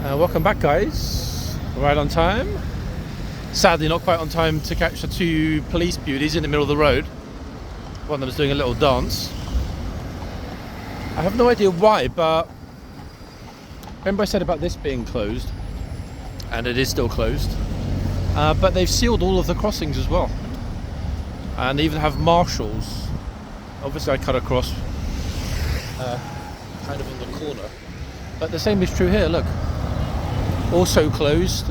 Welcome back, guys. Right on time. Sadly not quite on time to catch the two police beauties in the middle of the road. One of them was doing a little dance. I have no idea why, but remember I said about this being closed, and it is still closed, but they've sealed all of the crossings as well, and they even have marshals. Obviously I cut across kind of on the corner, but the same is true here. Look, also closed.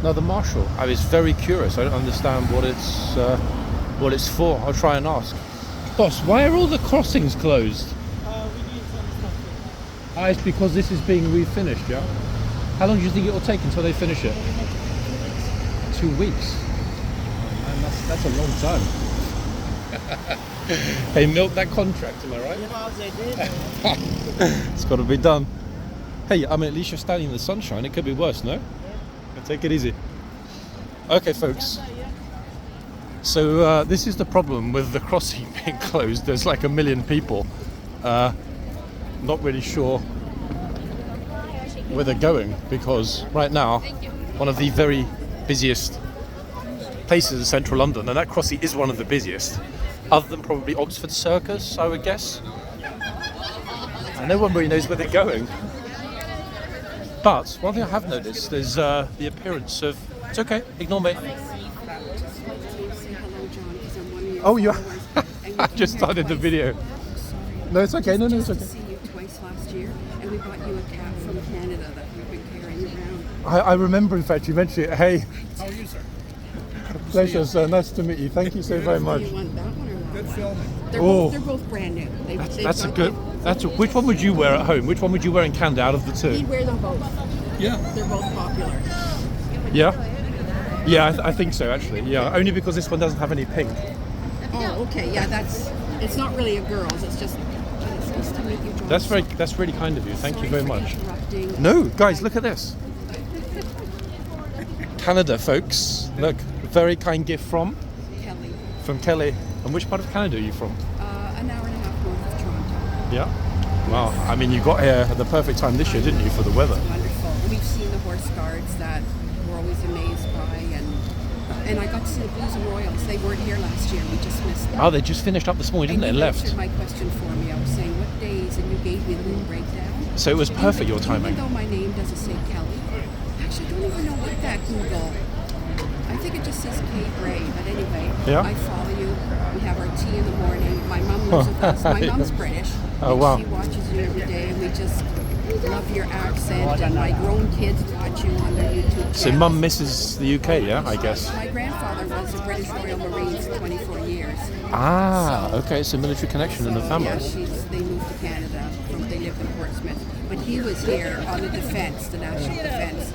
Another marshal. I was very curious. I don't understand what it's for. I'll try and ask. Boss, why are all the crossings closed? We need some stuff. It's because this is being refinished, yeah? How long do you think it will take until they finish it? 2 weeks. Man, that's a long time. They milked that contract, am I right? Well, they did. It's got to be done. Hey, I mean, at least you're standing in the sunshine. It could be worse, no? Take it easy. Okay, folks. So this is the problem with the crossing being closed. There's like 1 million people. Not really sure where they're going, because right now one of the very busiest places in central London, and that crossing is one of the busiest, other than probably Oxford Circus, I would guess. And no one really knows where they're going. But one thing I have noticed is the appearance of... It's okay, ignore me. Oh, you I just started the video. No, it's okay. No, it's okay. See you twice last year, and we bought you a cat from Canada that we've been carrying around. I remember, in fact, you mentioned it. Hey. How are you, sir? Pleasure, sir. Nice to meet you. Thank you so very much. Do you want that one or that Good one? filming. They're both brand new. That's a good... Which one would you wear at home? Which one would you wear in Canada out of the two? We'd wear them both. Yeah. They're both popular. Yeah? Yeah, I think so, actually. Yeah, only because this one doesn't have any pink. Oh, okay. Yeah, it's not really a girl's. It's just... It's nice to meet you, John. That's really kind of you. Thank you very much. Interrupting. No, guys, look at this. Canada, folks. Look, very kind gift from Kelly. Kelly. And which part of Canada are you from? An hour and a half north of Toronto. Yeah. Well, I mean, you got here at the perfect time this year, didn't you, for the weather? Wonderful. We've seen the horseguards that we're always amazed by, and I got to see the Blues and Royals. They weren't here last year. We just missed them. Oh, they just finished up this morning, didn't they? And And you left. answered my question for me. I was saying what days, and you gave me the little breakdown. So it was perfect, your timing. Even though my name doesn't say Kelly, actually, I don't even know what that Google. I think it just says Kate Ray, but anyway, Yeah. I follow you. We have our tea in the morning. My mum lives with us. My mum's British. Oh, and wow. She watches you every day, and we just love your accent. And my grown kids watch you on their YouTube channel. So mum misses the UK, yeah, I guess. My grandfather was a British Royal Marines for 24 years. Ah, okay, so military connection in the family. Yeah, they moved to Canada. They lived in Portsmouth. But he was here on the defense, the national defense.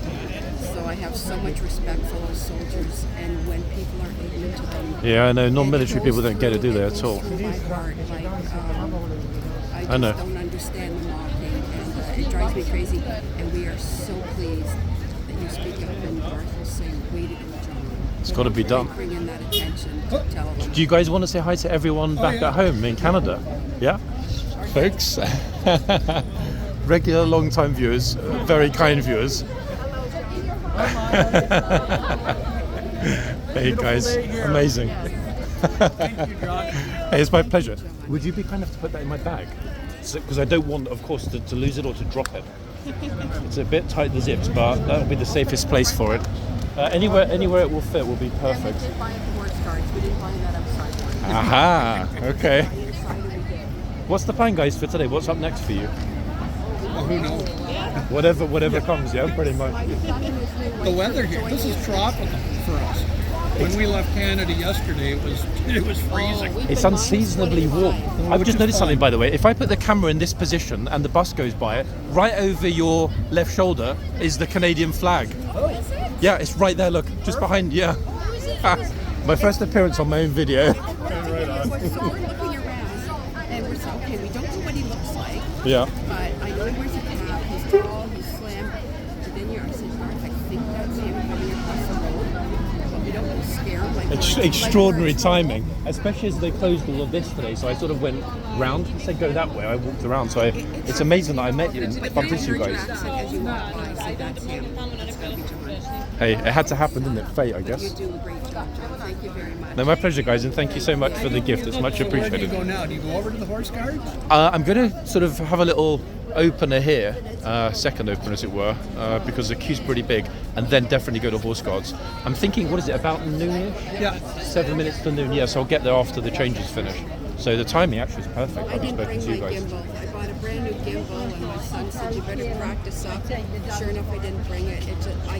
So I have so much respect for those soldiers, and when people are ignorant to them. Yeah, I know, non-military people don't get it, do they, at all? I just know. don't understand the mocking, and it drives me crazy. And we are so pleased that you speak up, and Garth will say, way to go, John. It's got to be done. Bring in that attention to tell them. Do you guys want to say hi to everyone back at home in Canada? Yeah? Folks, regular long-time viewers, very kind viewers. Hey guys, amazing. Thank you, John. Hey, it's my pleasure. Would you be kind enough to put that in my bag? Because I don't want, of course, to lose it or to drop it. It's a bit tight, the zips, but that'll be the safest place for it. Anywhere it will fit will be perfect. And we did buy it at the horseguards. We didn't buy that outside. Aha, okay. Inside we did. What's the plan, guys, for today? What's up next for you? Well, who knows? Whatever comes, yeah, pretty much. The weather here. This is tropical for us. When we left Canada yesterday, it was freezing. It's unseasonably warm. I've just noticed something, by the way. If I put the camera in this position and the bus goes by it, right over your left shoulder is the Canadian flag. Oh, is it? Yeah, it's right there, look, just behind, yeah. My first appearance on my own video. So we're looking around, and we're saying, okay, we don't know what he looks like, Yeah. but I know he wears a cap, he's tall, he's slim, and then I said, Garth, I think that's him coming across the road, but we don't want to scare him like extraordinary timing, especially as they closed all of this today. So I sort of went round. Instead of go that way, I walked around. So it's amazing that I met you and bumped into you guys. As you walk by, so that's him. That's gotta be John. Hey, it had to happen, didn't it? Fate, I guess. You do a great job, John. Thank you very much. No, my pleasure, guys, and thank you so much for the gift. It's much So where do you appreciated. go now? Do you go over to the horse guards? I'm going to sort of have a little opener here, second opener as it were, because the queue's pretty big, and then definitely go to horse guards. I'm thinking, what is it, about noonish? Yeah. 7 minutes to noon, yeah, so I'll get there after the changes finish. So the timing actually is perfect. I I've didn't spoken bring to you my guys. gimbal. I bought a brand new gimbal, and my son said you better practice up. Sure enough, I didn't bring it. It just, I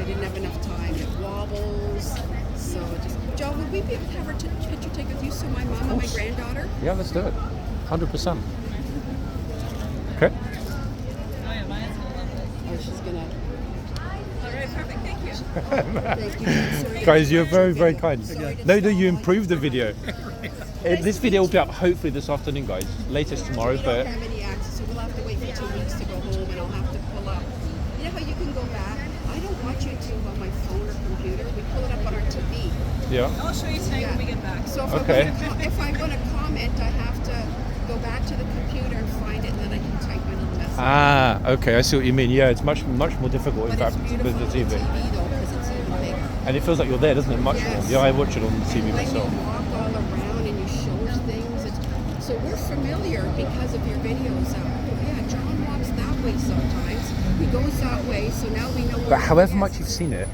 didn't have enough time. It wobbles. So just, Joe, would we be able to have a picture take with you, so my mom and my granddaughter? Yeah, let's do it. 100%. Okay. Oh, she's gonna. All right, perfect. Thank you. Thank you. Sorry. Guys, you're very, very Video. kind. Sorry to No, stop. you improved the video. This video will be up hopefully this afternoon, guys. Latest tomorrow, We don't but have any access, so we'll have to wait for 2 weeks to go home, and I'll have to pull up. You know how you can go back? I don't watch YouTube on my phone or computer. We pull it up on our TV. yeah. I'll show you tonight when we get back. So if Okay. if I want to comment, I have to go back to the computer and find it, and then I can type in a little message. Ah, okay, I see what you mean. Yeah, it's much more difficult, in But fact, it's beautiful with on the TV. though, because it's even bigger. And it feels like you're there, doesn't it? Much more. Yes. Yeah, I watch it on the TV Like you myself. walk all around and you show us things. So we're familiar because of your videos. Yeah, John walks that way sometimes. He goes that way, so now we know where. But however he much is. you've seen it,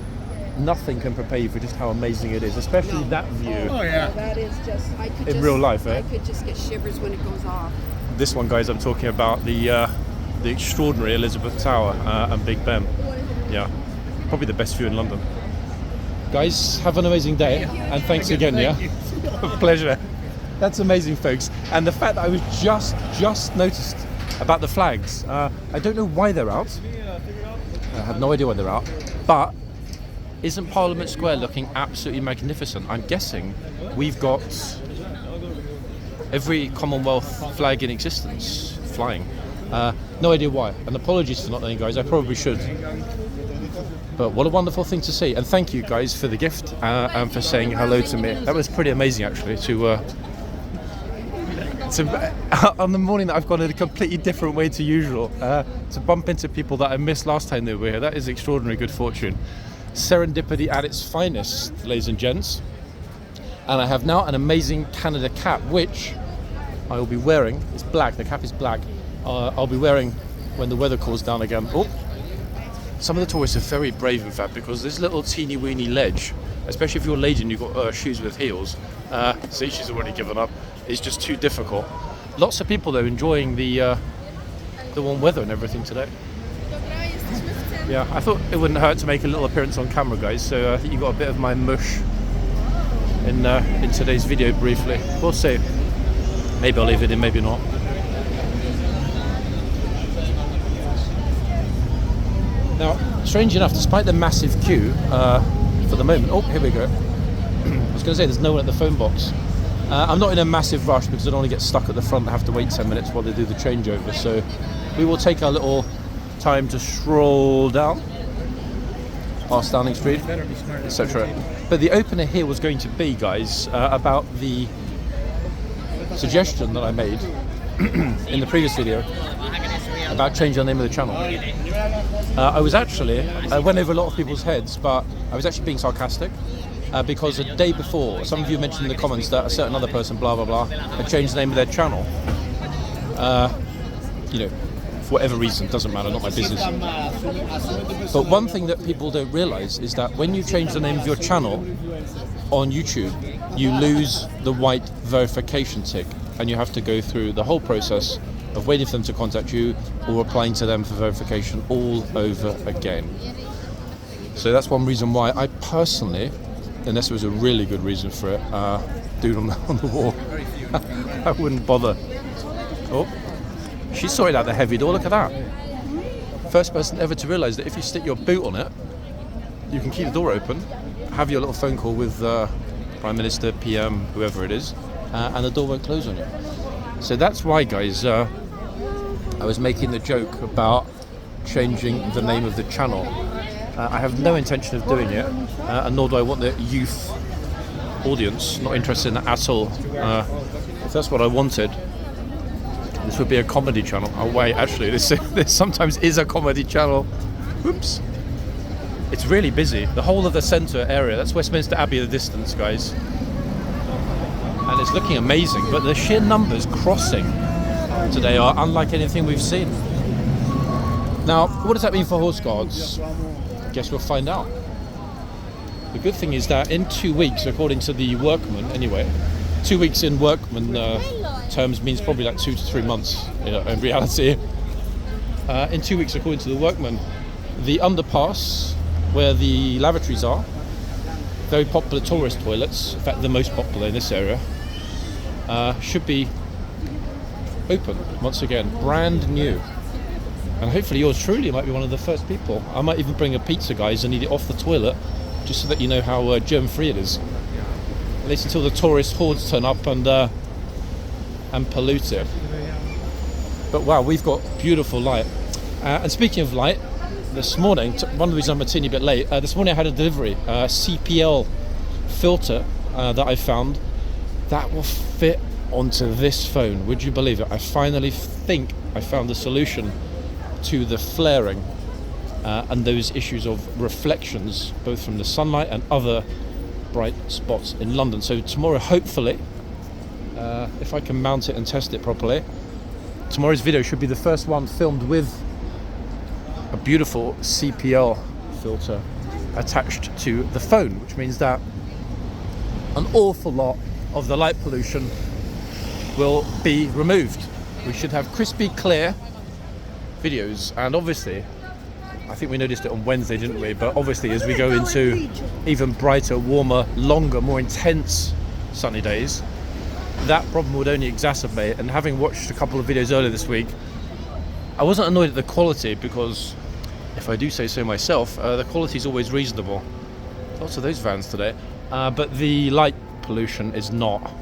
nothing can prepare you for just how amazing it is, especially No. that view. Oh, yeah. That is just. I could In just, real life, eh? I could just get shivers when it goes off. This one, guys, I'm talking about the extraordinary Elizabeth Tower and Big Ben. Yeah, probably the best view in London. Guys, have an amazing day, and thanks again. Thank Yeah, you. pleasure. That's amazing, folks. And the fact that I was just noticed about the flags. I don't know why they're out. I have no idea why they're out. But isn't Parliament Square looking absolutely magnificent? I'm guessing we've got every Commonwealth flag in existence flying. No idea why. And apologies for not knowing, guys. I probably should. But what a wonderful thing to see. And thank you, guys, for the gift and for saying hello to me. That was pretty amazing, actually, to on the morning that I've gone in a completely different way to usual, to bump into people that I missed last time they were here. That is extraordinary good fortune. Serendipity at its finest, ladies and gents. And I have now an amazing Canada cap, which I will be wearing. It's black, the cap is black. I'll be wearing when the weather cools down again. Oh, some of the tourists are very brave, in fact, because this little teeny weeny ledge, especially if you're a lady and you've got shoes with heels, see, she's already given up. It's just too difficult. Lots of people, though, enjoying the warm weather and everything today. Yeah, I thought it wouldn't hurt to make a little appearance on camera, guys, so I think you got a bit of my mush in today's video briefly. We'll see. Maybe I'll leave it in, maybe not. Now, strange enough, despite the massive queue for the moment, oh, here we go. I was going to say there's no one at the phone box. I'm not in a massive rush because I don't want to get stuck at the front and have to wait 10 minutes while they do the changeover. So we will take our little time to stroll down past Downing Street, etc. But the opener here was going to be, guys, about the suggestion that I made in the previous video about changing the name of the channel. I went over a lot of people's heads, but I was actually being sarcastic because a day before, some of you mentioned in the comments that a certain other person, blah, blah, blah, had changed the name of their channel. You know, for whatever reason, doesn't matter, not my business. But one thing that people don't realise is that when you change the name of your channel on YouTube, you lose the white verification tick, and you have to go through the whole process of waiting for them to contact you or applying to them for verification all over again. So that's one reason why I personally, unless there was a really good reason for it, dude on the wall, I wouldn't bother. Oh, she sorted out the heavy door, look at that. First person ever to realise that if you stick your boot on it, you can keep the door open, have your little phone call with Prime Minister, PM, whoever it is, and the door won't close on you. So that's why, guys, I was making the joke about changing the name of the channel. I have no intention of doing it, and nor do I want the youth audience, not interested in that at all. If that's what I wanted, this would be a comedy channel. Oh wait, actually, this sometimes is a comedy channel. Oops. It's really busy. The whole of the centre area, that's Westminster Abbey at the distance, guys. And it's looking amazing, but the sheer numbers crossing today are unlike anything we've seen. Now, what does that mean for horse guards? I guess we'll find out. The good thing is that in 2 weeks, according to the workman anyway, 2 weeks in workman terms means probably like 2 to 3 months, you know, in reality. In 2 weeks, according to the workman, the underpass where the lavatories are, very popular tourist toilets, in fact the most popular in this area, should be open once again, brand new. And hopefully yours truly might be one of the first people. I might even bring a pizza, guys, and eat it off the toilet, just so that you know how germ-free it is. At least until the tourist hordes turn up and pollute it. But wow, we've got beautiful light. And speaking of light, this morning, one of the reasons I'm a teeny bit late, this morning I had a delivery, a CPL filter that I found that will fit onto this phone. Would you believe it? I finally think I found the solution to the flaring and those issues of reflections, both from the sunlight and other bright spots in London. So tomorrow, hopefully, if I can mount it and test it properly, tomorrow's video should be the first one filmed with a beautiful CPL filter attached to the phone, which means that an awful lot of the light pollution will be removed. We should have crispy clear videos, and obviously I think we noticed it on Wednesday, didn't we? But obviously as we go into even brighter, warmer, longer, more intense sunny days, that problem would only exacerbate. And having watched a couple of videos earlier this week, I wasn't annoyed at the quality because, if I do say so myself, the quality is always reasonable. Lots of those vans today, but the light pollution is not.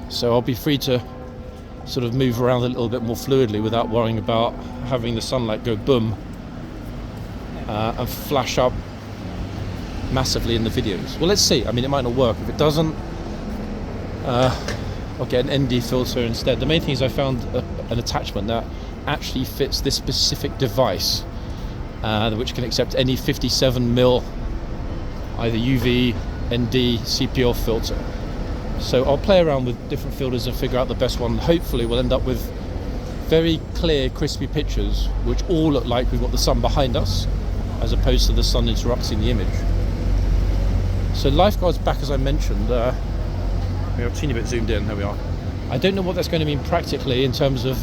So I'll be free to sort of move around a little bit more fluidly without worrying about having the sunlight go boom and flash up massively in the videos. Well, let's see. I mean, it might not work. If it doesn't, I'll get an ND filter instead. The main thing is I found an attachment that actually fits this specific device, which can accept any 57mm either UV, ND, CPL filter. So I'll play around with different filters and figure out the best one. Hopefully we'll end up with very clear, crispy pictures which all look like we've got the sun behind us as opposed to the sun interrupting the image. So lifeguards back, as I mentioned. We are a teeny bit zoomed in, there we are. I don't know what that's going to mean practically in terms of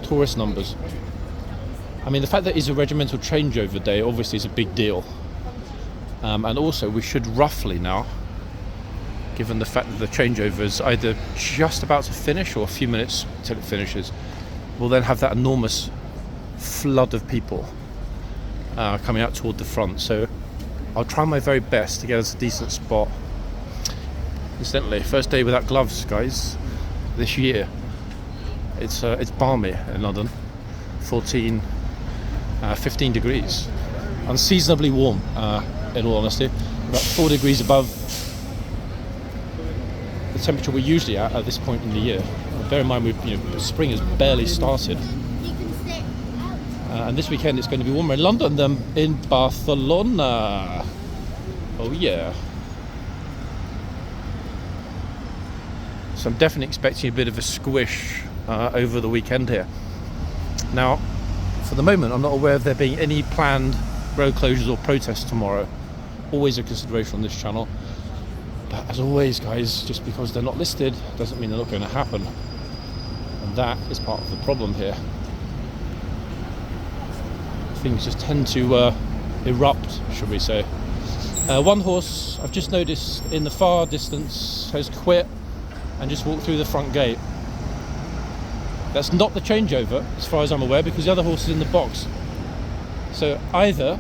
tourist numbers. I mean, the fact that it's a regimental changeover day obviously is a big deal. And also we should roughly now, given the fact that the changeover is either just about to finish or a few minutes till it finishes, we'll then have that enormous flood of people coming out toward the front. So I'll try my very best to get us a decent spot. Incidentally, first day without gloves, guys, this year. It's balmy in London, 15 degrees, unseasonably warm. In all honesty, about 4 degrees above the temperature we're usually at this point in the year. Bear in mind, spring has barely started, and this weekend it's going to be warmer in London than in Barcelona. Oh yeah. So I'm definitely expecting a bit of a squish over the weekend here. Now, for the moment, I'm not aware of there being any planned road closures or protests tomorrow. Always a consideration on this channel, but as always, guys, just because they're not listed doesn't mean they're not going to happen, and that is part of the problem here. Things just tend to erupt, should we say. One horse I've just noticed in the far distance has quit and just walked through the front gate. That's not the changeover as far as I'm aware, because the other horse is in the box. So either,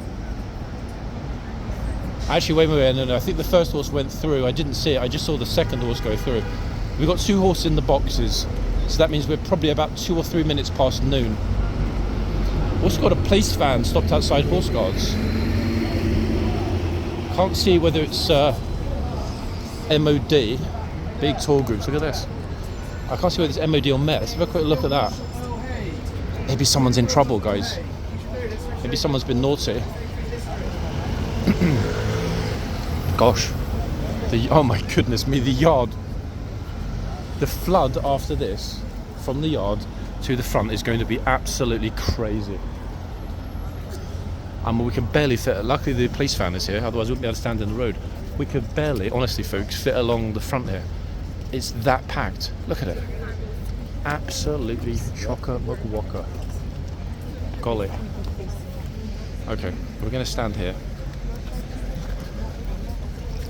actually wait, no, I think the first horse went through. I didn't see it, I just saw the second horse go through. We've got 2 horses in the boxes, so that means we're probably about 2 or 3 minutes past noon. Also got a police van stopped outside Horse Guards. Can't see whether it's MOD, big tour groups. Look at this. I can't see whether it's MOD or Met. Let's have a quick look at that. Maybe someone's in trouble, guys. Maybe someone's been naughty. Gosh. Oh my goodness me, the yard. The flood after this, from the yard to the front, is going to be absolutely crazy. We can barely fit. Luckily the police van is here, otherwise we wouldn't be able to stand in the road. We could barely, honestly folks, fit along the front here. It's that packed. Look at it. Absolutely chocker McWalker. Golly. Okay, we're going to stand here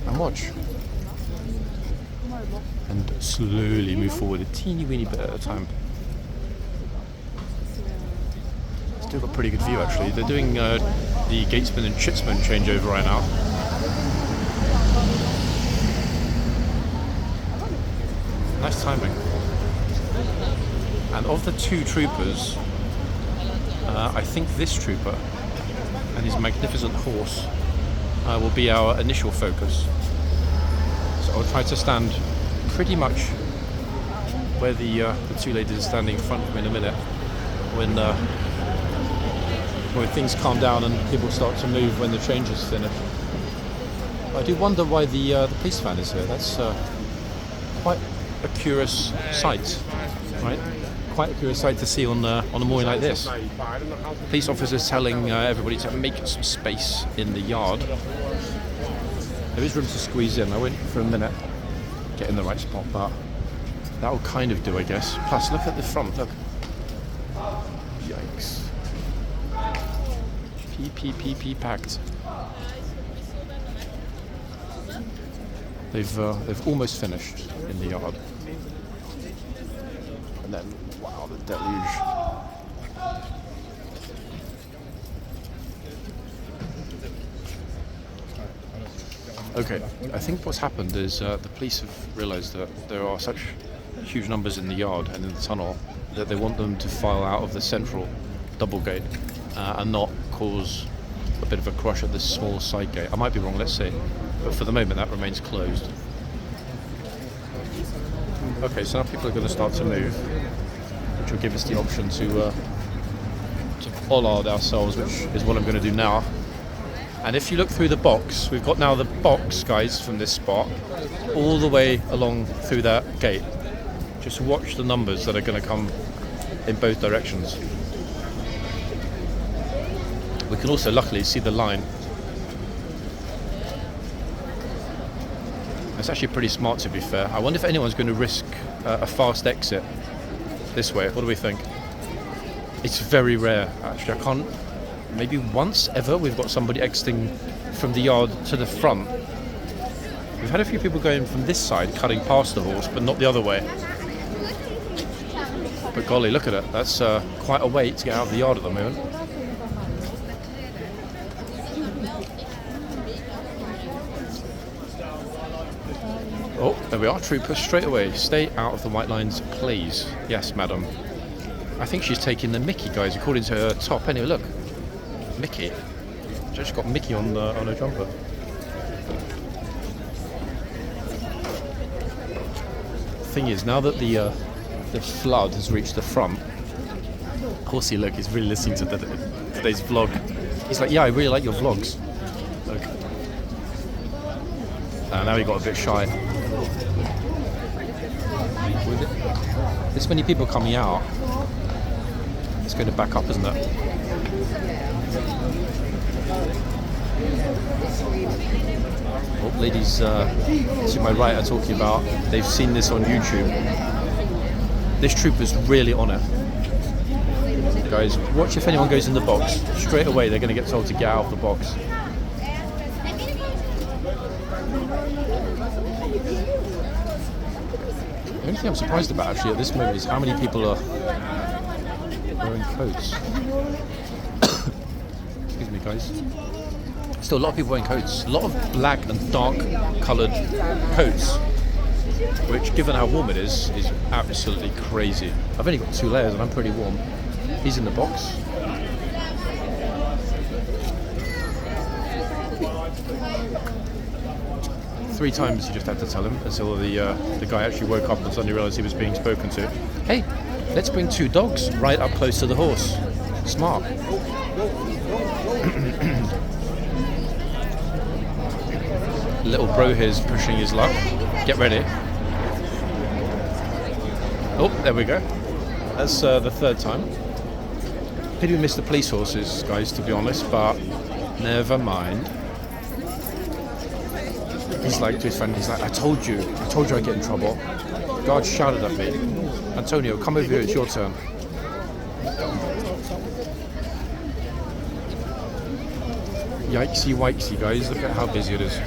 and watch. And slowly move forward a teeny weeny bit at a time. Still got a pretty good view actually. They're doing the gatesman and chitsman changeover right now. Nice timing. And of the two troopers, I think this trooper and his magnificent horse will be our initial focus. So I'll try to stand pretty much where the two ladies are standing in front of me in a minute when things calm down and people start to move when the change is finished. I do wonder why the police van is here. That's quite a curious sight, right? Quite a curious sight to see on a morning like this. Police officers telling everybody to make some space in the yard. There is room to squeeze in. I went for a minute, get in the right spot, but that will kind of do, I guess. Plus, look at the front. Look. Yikes. P packed. They've almost finished in the yard. And then, wow, the deluge. Okay, I think what's happened is the police have realised that there are such huge numbers in the yard and in the tunnel that they want them to file out of the central double gate and not cause a bit of a crush at this small side gate. I might be wrong, let's see. But for the moment that remains closed. Okay, so now people are going to start to move, which will give us the option to bollard ourselves, which is what I'm going to do now. And if you look through the box, we've got now the box, guys, from this spot all the way along through that gate. Just watch the numbers that are going to come in both directions. We can also luckily see the line. It's actually pretty smart, to be fair. I wonder if anyone's going to risk a fast exit this way. What do we think? It's very rare, actually. I can't... Maybe once ever we've got somebody exiting from the yard to the front. We've had a few people going from this side, cutting past the horse, but not the other way. But golly, look at it. That's quite a wait to get out of the yard at the moment. Oh, there we are, trooper, straight away. Stay out of the white lines, please. Yes, madam. I think she's taking the Mickey, guys, according to her top. Anyway, look. Mickey. She's just got Mickey on her jumper. Thing is, now that the flood has reached the front, Horsey, look, he's really listening to today's vlog. He's like, yeah, I really like your vlogs. Look. Now he got a bit shy. With this many people coming out, it's going to back up, isn't it? What ladies to my right are talking about, they've seen this on YouTube. This trooper's really on it. Guys, watch if anyone goes in the box. Straight away they're going to get told to get out of the box. The only thing I'm surprised about actually at this moment is how many people are wearing coats. Excuse me, guys. Still a lot of people wearing coats. A lot of black and dark coloured coats, which, given how warm it is absolutely crazy. I've only got 2 layers and I'm pretty warm. He's in the box. 3 times you just had to tell him until the guy actually woke up and suddenly realised he was being spoken to. Hey, let's bring 2 dogs right up close to the horse. Smart. Little bro here's pushing his luck. Get ready. Oh, there we go. That's the 3rd time. Pity we missed the police horses, guys, to be honest, but never mind. He's like to his friend, he's like, I told you I'd get in trouble. Guard shouted at me. Antonio, come over here, it's your turn. Yikesy wikesy, guys, look at how busy it is.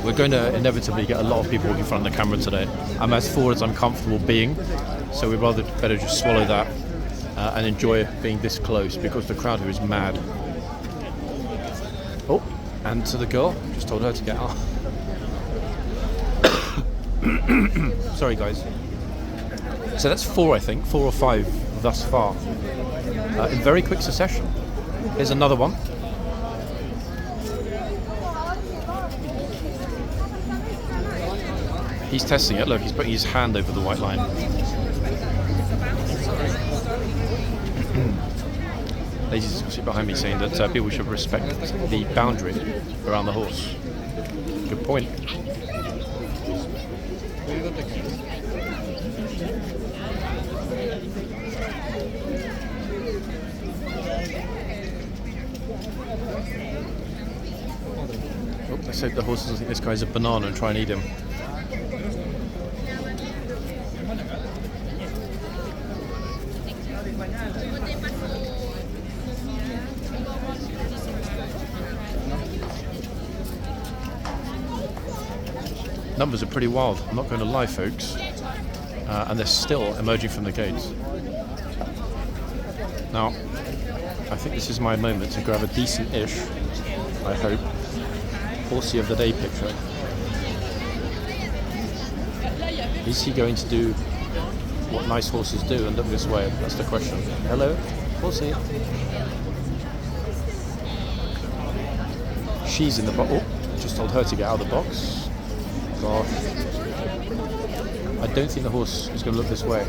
We're going to inevitably get a lot of people in front of the camera today. I'm as forward as I'm comfortable being, so we'd better just swallow that and enjoy being this close because the crowd here is mad. Oh, and to the girl, just told her to get out. Sorry guys. So that's 4, I think, 4 or 5 thus far. In very quick succession. Here's another one. He's testing it. Look, he's putting his hand over the white line. Ladies sit behind me saying that people should respect the boundary around the horse. Good point. Oh, let's hope the horse doesn't think this guy's a banana and try and eat him. Numbers are pretty wild, I'm not going to lie, folks. And they're still emerging from the gates. Now, I think this is my moment to grab a decent-ish, I hope, horsey of the day picture. Is he going to do what nice horses do and look this way? That's the question. Hello, horsey. She's in the box. Oh, just told her to get out of the box. Gosh. I don't think the horse is going to look this way.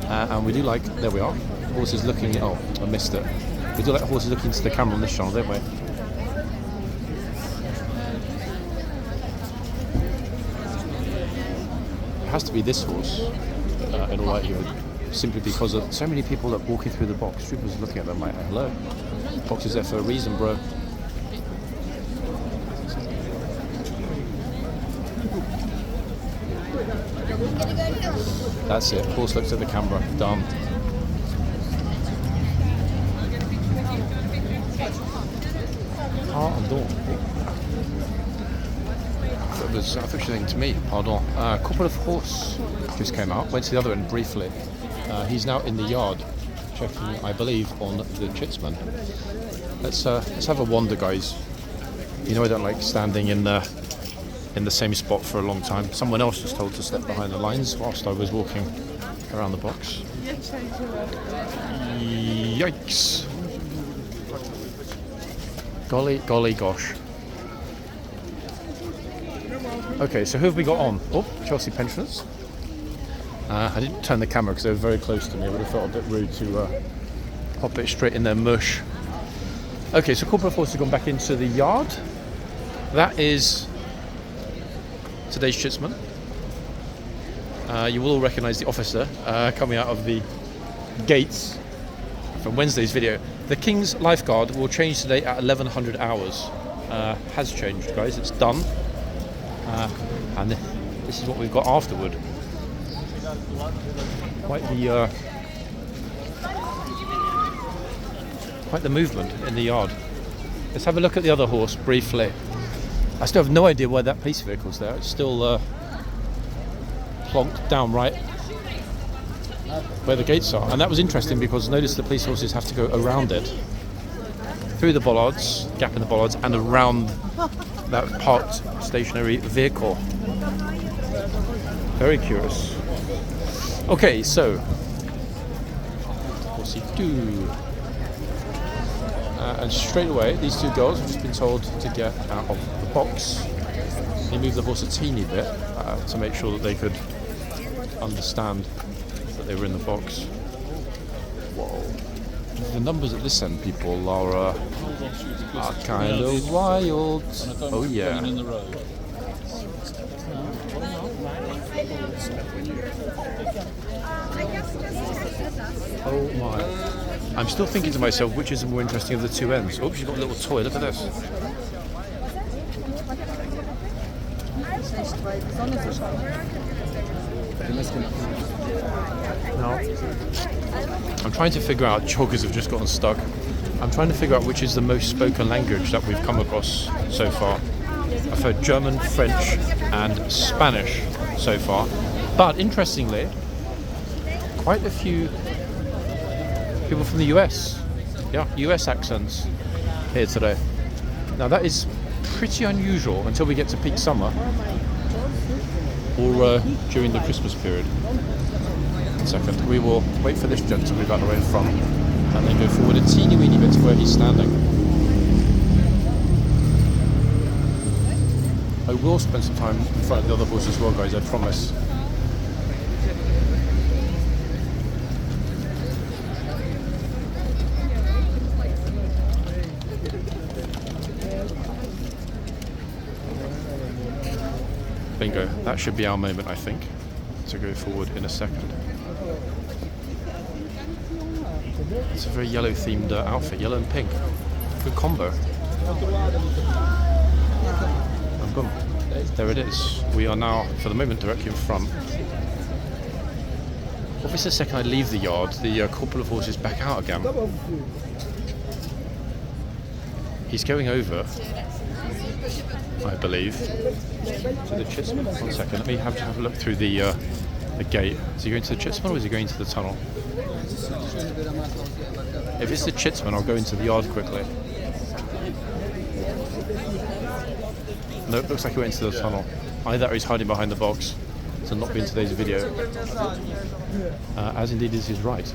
And we do like, there we are, horses looking, oh, I missed it. We do like horses looking into the camera on this channel, don't we? It has to be this horse, in all likelihood, simply because of so many people that are walking through the box. Troopers looking at them like, hello, the box is there for a reason, bro. That's it, horse looks at the camera, done. Pardon. I thought she was saying to me, pardon. Couple of horse just came out, went to the other end briefly. He's now in the yard, checking, I believe, on the chitsman. Let's have a wander, guys. You know I don't like standing in the same spot for a long time. Someone else just told to step behind the lines whilst I was walking around the box. Yikes. Golly gosh. Okay, so who have we got on? Oh, Chelsea pensioners. I didn't turn the camera because they were very close to me. I would have felt a bit rude to pop it straight in their mush. Okay, so corporate forces have gone back into the yard. That is today's chitsman. You will all recognise the officer coming out of the gates from Wednesday's video. The King's Lifeguard will change today at 1100 hours. Has changed, guys, it's done. And this is what we've got afterward. Quite the movement in the yard. Let's have a look at the other horse briefly. I still have no idea why that police vehicle's there. It's still plonked down right where the gates are. And that was interesting because notice the police horses have to go around it. through the bollards, gap in the bollards, and around that parked stationary vehicle. Very curious. Okay, so what's he do? And straight away, these two girls have just been told to get out of the box. They moved the horse a teeny bit to make sure that they could understand that they were in the box. Whoa. The numbers at this end, people, are kind of wild. Oh yeah. Oh my. I'm still thinking to myself, which is the more interesting of the two ends? Oh, she's got a little toy, look at this. Now, I'm trying to figure out, joggers have just gotten stuck. I'm trying to figure out which is the most spoken language that we've come across so far. I've heard German, French and Spanish so far. But interestingly, quite a few people from the US. Yeah, US accents here today. Now that is pretty unusual until we get to peak summer or during the Christmas period. 1 second, we will wait for this gent to move out of the way in front and then go forward a teeny weeny bit to where he's standing. I will spend some time in front of the other horse as well, guys, I promise. Bingo, that should be our moment, I think, to go forward in a second. It's a very yellow themed outfit, yellow and pink. Good combo. And boom, there it is. We are now, for the moment, directly in front. Obviously, the second I leave the yard, the corporal of horses back out again. He's going over, I believe, to the Chitsman. 1 second, let me have a look through the gate. Is he going to the Chitsman or is he going to the tunnel? If it's the Chitsman, I'll go into the yard quickly. Nope, looks like he went into the tunnel. Either he's hiding behind the box to not be in today's video, as indeed is his right.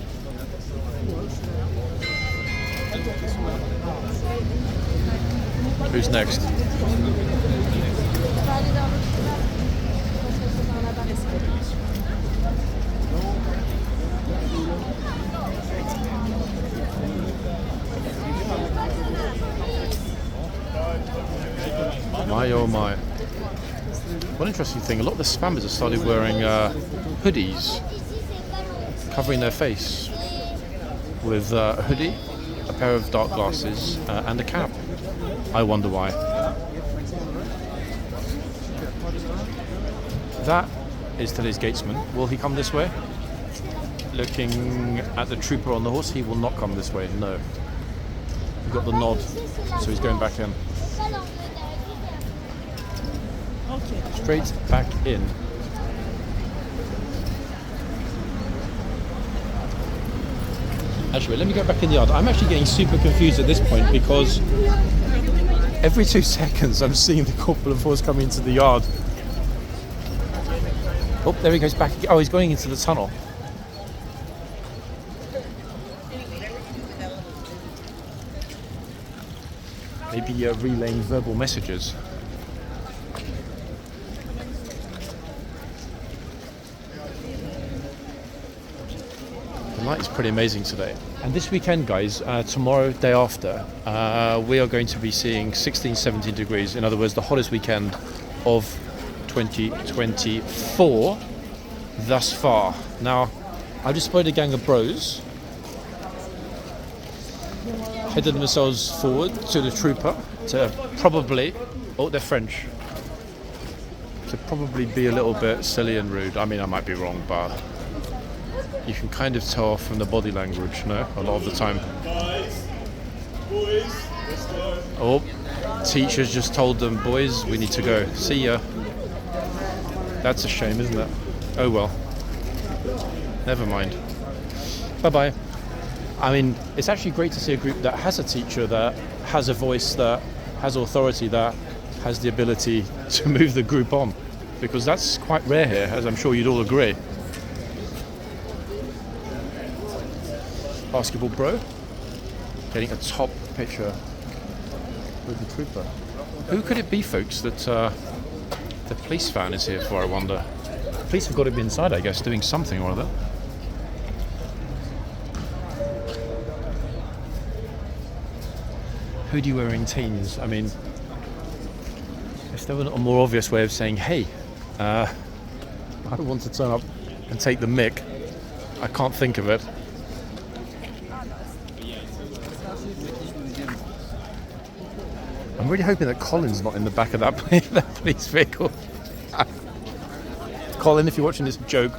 Who's next? My oh my. One interesting thing, a lot of the spammers have started wearing hoodies covering their face with a hoodie, a pair of dark glasses and a cap. I wonder why. That is today's gatesman. Will he come this way? Looking at the trooper on the horse, he will not come this way, no. He got the nod, so he's going back in. Straight back in. Actually, let me go back in the yard. I'm actually getting super confused at this point because every 2 seconds I'm seeing the corporal of horse coming into the yard. Oh, there he goes back again. Oh, he's going into the tunnel. Maybe relaying verbal messages. The light is pretty amazing today. And this weekend, guys, tomorrow, day after, we are going to be seeing 16, 17 degrees. In other words, the hottest weekend of 2024 thus far. Now, I've just spotted a gang of bros headed themselves forward to the trooper to probably, oh, they're French, to probably be a little bit silly and rude. I mean, I might be wrong, but you can kind of tell from the body language, no? A lot of the time. Oh, teachers just told them, boys, we need to go. See ya. That's a shame, isn't it? Oh well. Never mind. Bye-bye. I mean, it's actually great to see a group that has a teacher that has a voice, that has authority, that has the ability to move the group on, because that's quite rare here, as I'm sure you'd all agree. Basketball bro getting a top picture with the trooper. Who could it be, folks, that the police van is here for, I wonder? The police have got to be inside, I guess, doing something or other. Hoodie wearing teens. I mean, is there a more obvious way of saying, hey, I don't want to turn up and take the mick? I can't think of it. I'm really hoping that Colin's not in the back of that police vehicle. Colin, if you're watching this joke.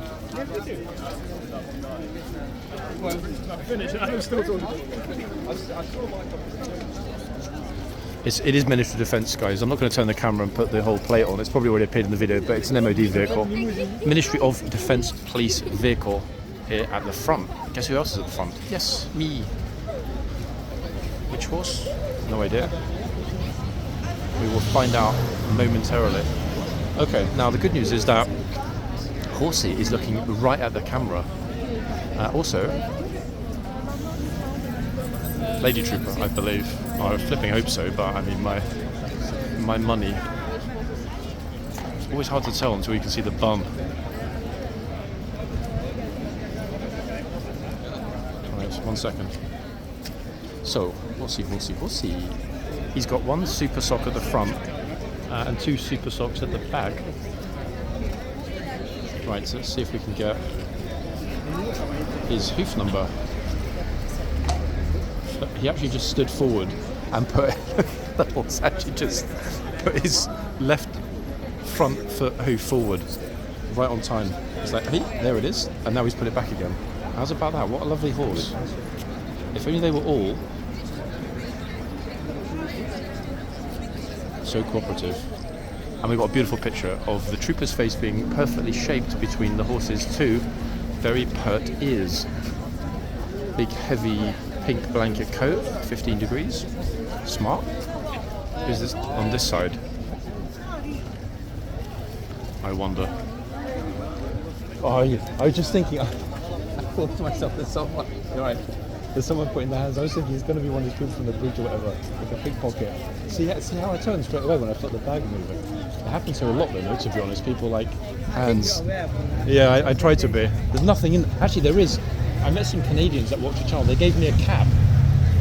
It is Ministry of Defence, guys. I'm not going to turn the camera and put the whole plate on. It's probably already appeared in the video, but it's an MOD vehicle. Ministry of Defence police vehicle here at the front. Guess who else is at the front? Yes, me. Which horse? No idea. We will find out momentarily. Okay, now the good news is that Horsey is looking right at the camera. Also, Lady Trooper, I believe. I flipping hope so, but I mean, my money. It's always hard to tell until you can see the bum. Alright, 1 second. So, Horsey. He's got one super sock at the front and 2 super socks at the back. Right, so let's see if we can get his hoof number. He actually just stood forward and put the horse actually just put his left front foot hoof forward right on time. It's like, hey, there it is, and now he's put it back again. How's about that? What a lovely horse. If only they were all so cooperative. And we've got a beautiful picture of the trooper's face being perfectly shaped between the horse's 2 very pert ears. Big heavy pink blanket coat, 15 degrees. Smart. Who's this on this side? I wonder. Oh, yeah. I was just thinking, I thought to myself, there's someone, you're right, there's someone putting their hands. I was thinking it's going to be one of these people from the bridge or whatever, with a pickpocket. See how I turned straight away when I felt the bag moving. It happens here a lot though, to be honest. People like hands. Yeah, I try to be. There's nothing in. Actually, there is. I met some Canadians that watched a channel. They gave me a cap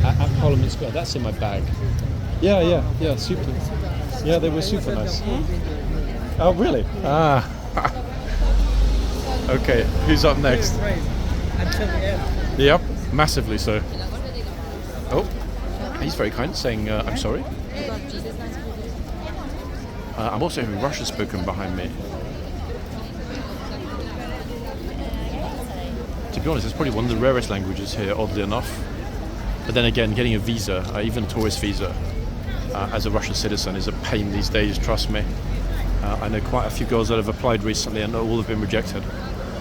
at Parliament Square. That's in my bag. Yeah, super. Yeah, they were super nice. Oh, really? Ah. Okay, who's up next? Until the end. Yep, massively so. Oh, he's very kind, saying I'm sorry. I'm also hearing Russian spoken behind me. To be honest, it's probably one of the rarest languages here, oddly enough. But then again, getting a visa, even a tourist visa, as a Russian citizen is a pain these days, trust me. I know quite a few girls that have applied recently and all have been rejected.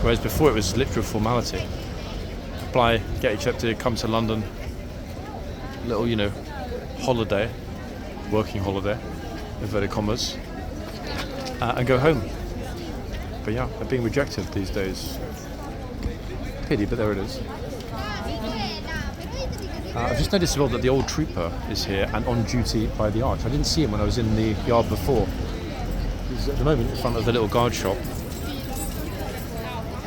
Whereas before it was literal formality. Apply, get accepted, come to London, little, holiday, working holiday, inverted commas, and go home. But yeah, they're being rejected these days. Pity, but there it is. I've just noticed as well that the old trooper is here and on duty by the arch. I didn't see him when I was in the yard before. He's at the moment in front of the little guard shop.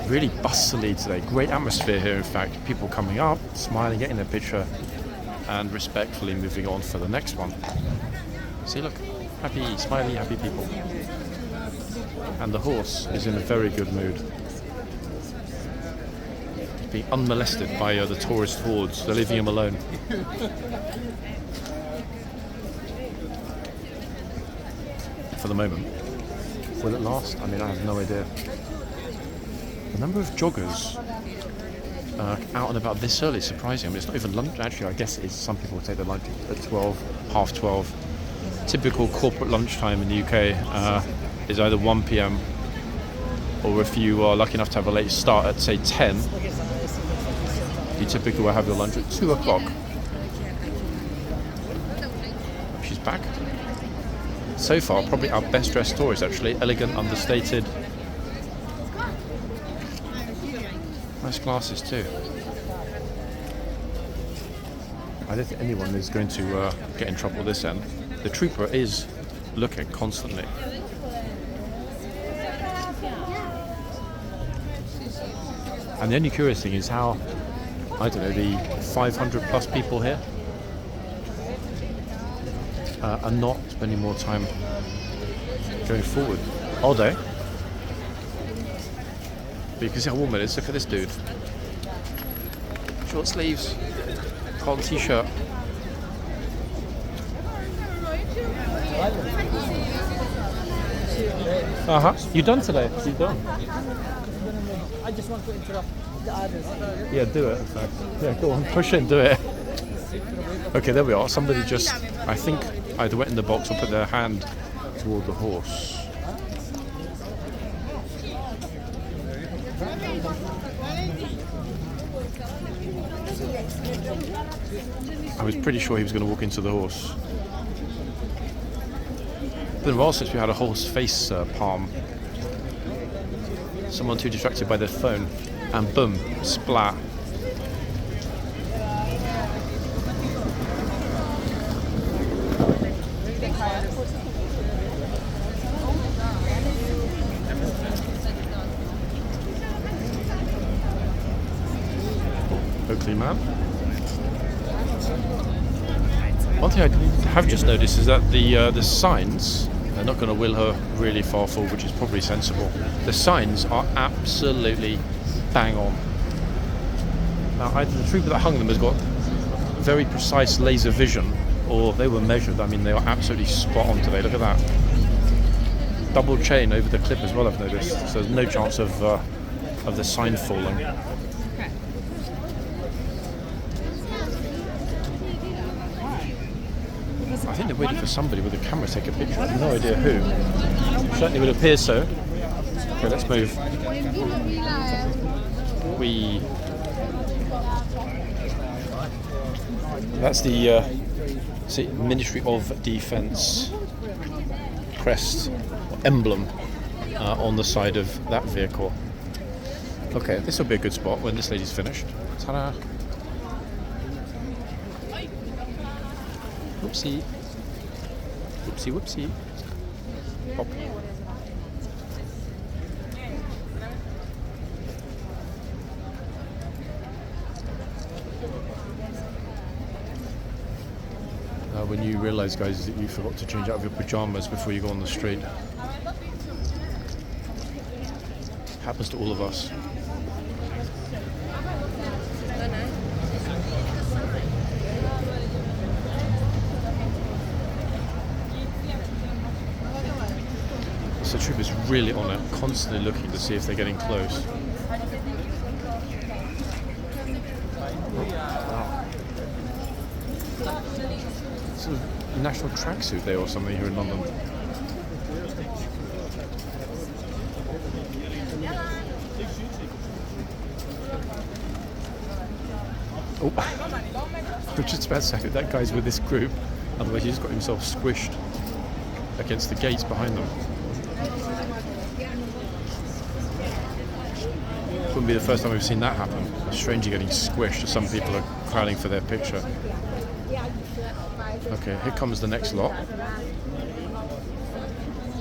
Really bustly today. Great atmosphere here, in fact. People coming up, smiling, getting their picture, and respectfully moving on for the next one. See, look. Happy, smiley, happy people. And the horse is in a very good mood. Being unmolested by the tourist hordes. They're leaving him alone. For the moment. Will it last? I mean, I have no idea. The number of joggers out and about this early is surprising. I mean, it's not even lunch. Actually, I guess it is. Some people take their lunch at 12, half 12. Typical corporate lunchtime in the UK is either 1 p.m. or if you are lucky enough to have a late start at, say, 10, you typically will have your lunch at 2 o'clock. back. So far, probably our best dressed tourist actually. Elegant, understated. Nice glasses too. I don't think anyone is going to get in trouble this end. The trooper is looking constantly. And the only curious thing is how, I don't know, the 500 plus people here are not spending more time going forward. Are they? But you can see how warm it is. Look at this dude. Short sleeves, cotton t-shirt. You done today? You done? I just want to interrupt the others. Yeah, do it. In fact. Yeah, go on, push it and do it. Okay, there we are. Somebody just, I think, either went in the box or put their hand toward the horse. I was pretty sure he was going to walk into the horse. It's been a while since we had a horse face palm. Someone too distracted by their phone, and boom, splat. Oakley man. One thing I have just noticed is that the signs, they're not going to wheel her really far forward, which is probably sensible. The signs are absolutely bang on. Now, either the trooper that hung them has got very precise laser vision, or they were measured. I mean, they are absolutely spot on today. Look at that. Double chain over the clip as well, I've noticed. So there's no chance of the sign falling. I think they're waiting for somebody with a camera to take a picture. I have no idea who. Certainly would appear so. Okay, let's move. That's the Ministry of Defence crest, or emblem on the side of that vehicle. Okay, this will be a good spot when this lady's finished. Ta-da! Whoopsie. Whoopsie, whoopsie. Pop. When you realise, guys, that you forgot to change out of your pyjamas before you go on the street. Happens to all of us. So the trooper's really on it, constantly looking to see if they're getting close. Sort of national tracksuit there or something here in London. Oh, for just about a second, that guy's with this group, otherwise he just got himself squished against the gates behind them. Wouldn't be the first time we've seen that happen. A stranger getting squished as some people are crowding for their picture. Okay, here comes the next lot.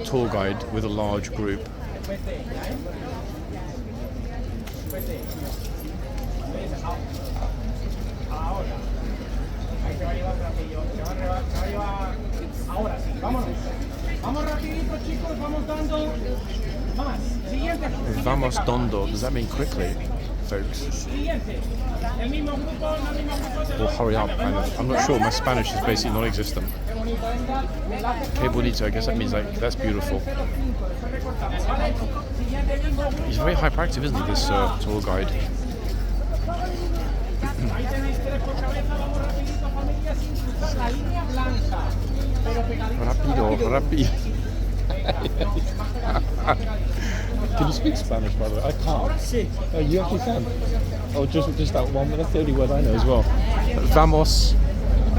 Tour guide with a large group. Vamos dando, does that mean quickly, folks? Or hurry up, kind of. I'm not sure, my Spanish is basically non-existent. Que bonito, I guess that means like, that's beautiful. He's very hyperactive, isn't he, this tour guide? Rapido, rapido. Can you speak Spanish, by the way? I can't. Oh, you actually can? Oh, just that one, but that's the only word I know as well. Vamos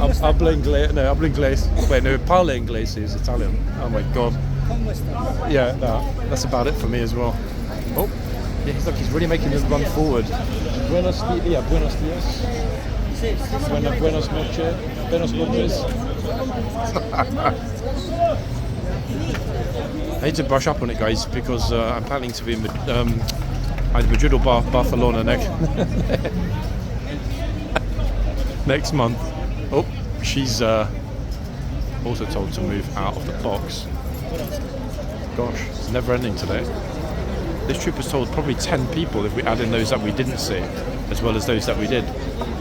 Hablo inglés. No, hablo inglés. Wait, no, parlo inglés is Italian. Oh my god. Yeah, no, that's about it for me as well. Oh, yeah, he's really making this run forward. Buenos dias. Buenos dias. Buenos noches. Buenos noches. I need to brush up on it, guys, because I'm planning to be in either Madrid or Barcelona next month. Oh, she's also told to move out of the box. Gosh, it's never ending today. This troop was told probably 10 people if we add in those that we didn't see, as well as those that we did.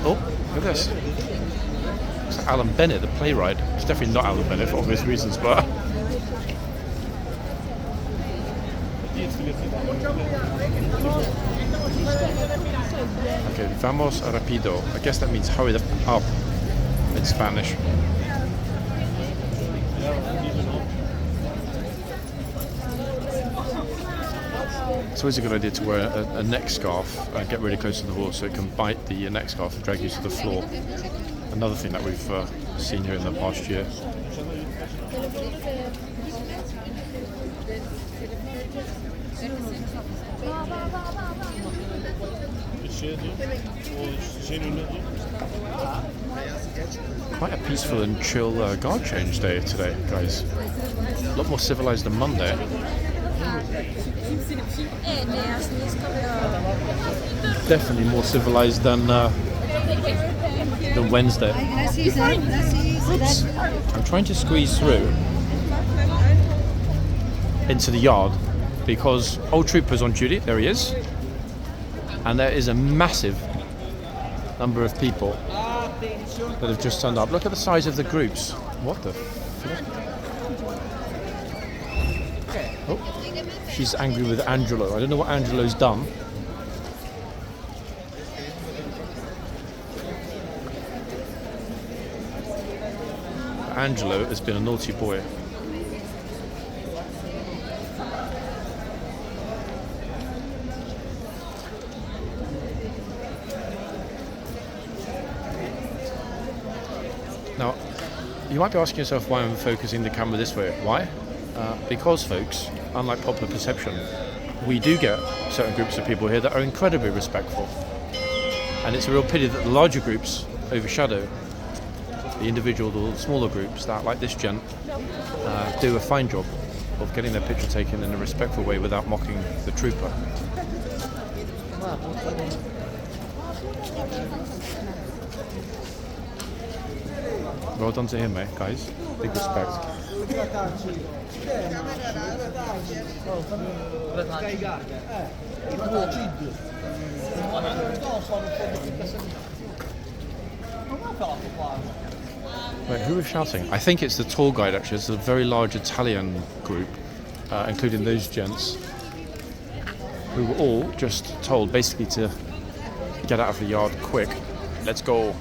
Oh, look at this. It's Alan Bennett, the playwright. It's definitely not Alan Bennett for obvious reasons, but... Okay, vamos rápido. I guess that means hurry up in Spanish. It's always a good idea to wear a neck scarf and get really close to the horse so it can bite the neck scarf and drag you to the floor. Another thing that we've seen here in the past year. Quite a peaceful and chill guard change day today, guys. A lot more civilized than Monday. Definitely more civilized than Wednesday. Oops. I'm trying to squeeze through into the yard because old trooper's on duty. There he is, and there is a massive number of people that have just turned up. Look at the size of the groups. What the flip? Oh, she's angry with Angelo. I don't know what Angelo's done. Angelo has been a naughty boy. Now, you might be asking yourself why I'm focusing the camera this way. Why? Because, folks, unlike popular perception, we do get certain groups of people here that are incredibly respectful. And it's a real pity that the larger groups overshadow the individual or the smaller groups that, like this gent, do a fine job of getting their picture taken in a respectful way without mocking the trooper. Well done to him, eh, guys. Big respect. Wait, who was shouting? I think it's the tour guide, actually. It's a very large Italian group, including those gents, who were all just told basically to get out of the yard quick. Let's go.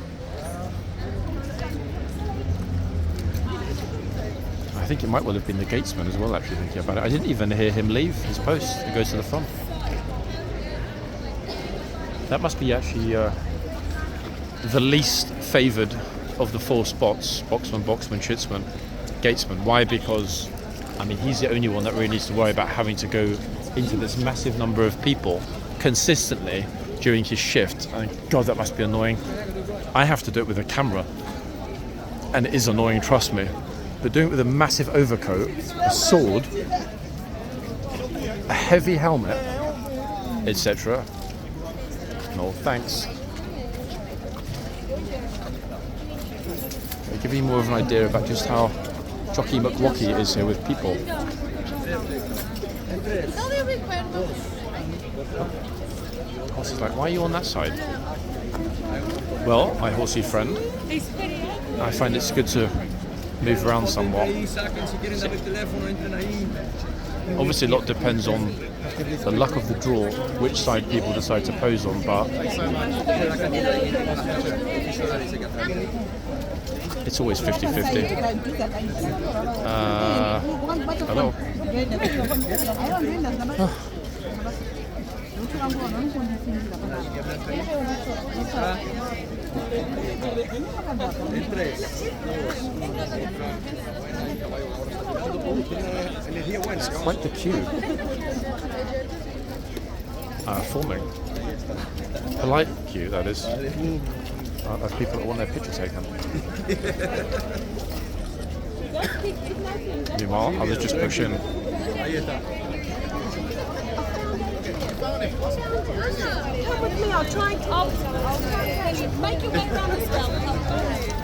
I think it might well have been the gatesman as well, actually, thinking about it. I didn't even hear him leave his post. He goes to the front. That must be actually the least favoured of the four spots: boxman, schützman, gatesman. Why? Because, I mean, he's the only one that really needs to worry about having to go into this massive number of people consistently during his shift. I mean, God, that must be annoying. I have to do it with a camera, and it is annoying, trust me. But doing it with a massive overcoat, a sword, a heavy helmet, etc. No, thanks. It'll give you more of an idea about just how Jockey McWocky is here with people. The horse is like, why are you on that side? Well, my horsey friend, I find it's good to move around somewhat. Obviously a lot depends on the luck of the draw, which side people decide to pose on, but it's always 50-50. Hello. It's quite the queue forming. Polite queue, that is. Of people that want their picture taken. Meanwhile, others just push in.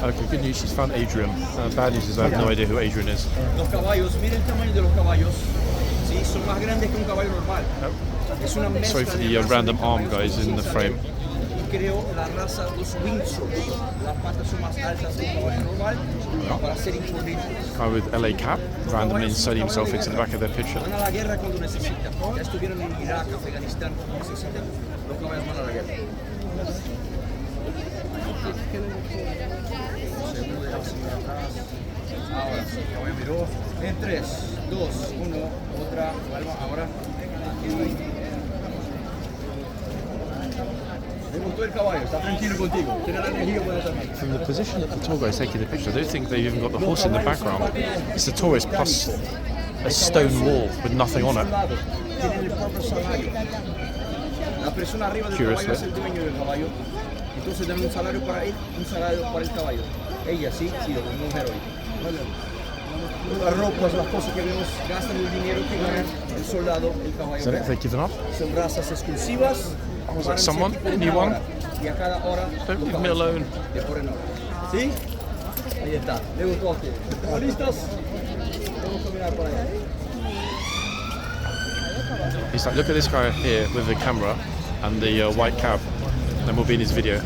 Okay, good news, she's found Adrian. Bad news is I have no idea who Adrian is. Los caballos, miren el tamaño de los caballos. Sí, son más grandes que un caballo normal. Es una mezcla. Sorry for the random arm guys in the frame. Creo la raza, los Windsors. Las patas son más altas que un caballo normal para ser imponentes. Guy with LA cap randomly inserting himself into the back of their picture. Van a la guerra cuando necesitan. Ya estuvieron en Irak, Afganistán cuando necesitan. Los caballos van a la guerra. Ahora sí, caballo miró. En 3, 2, 1, otra, vuelva ahora. Le gustó el caballo, está tranquilo contigo. Tiene la energía buena también. From the position that the tour guy is taking the picture, I don't think they've even got the horse in the background. It's the tourist plus a stone wall with nothing on it. Tienen el propio salario. La persona arriba del caballo es el dueño del caballo. Entonces dan un salario para él, un salario para el caballo. Ella sí, sí, la mujer hoy. Las ropas, las cosas que vemos, gastan el dinero que gana el soldado, el caballo. Is that it? They've given up? Son razas exclusivas. Was that someone? Anyone? Y a cada hora. Don't leave me alone. De por en hora. ¿Sí? Ahí está. Le gustó a ustedes. ¿Estamos listos? Vamos a caminar por allá. He's like, look at this guy here with the camera and the white cab. Then we'll be in his video.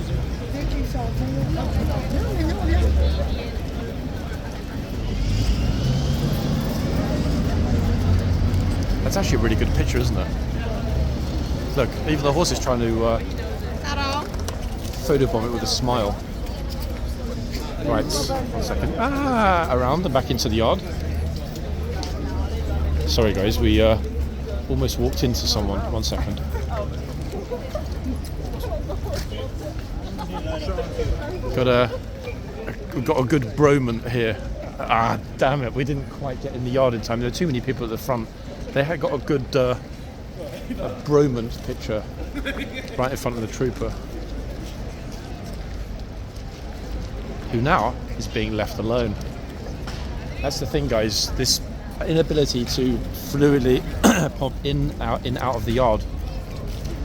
That's actually a really good picture, isn't it? Look, even the horse is trying to photobomb it with a smile. Right, 1 second. Around and back into the yard. Sorry guys, we almost walked into someone. 1 second. We've got a good broment here. Damn it, we didn't quite get in the yard in time. There were too many people at the front. They had got a good broment picture right in front of the trooper, who now is being left alone. That's the thing, guys. This inability to fluidly pop in, out of the yard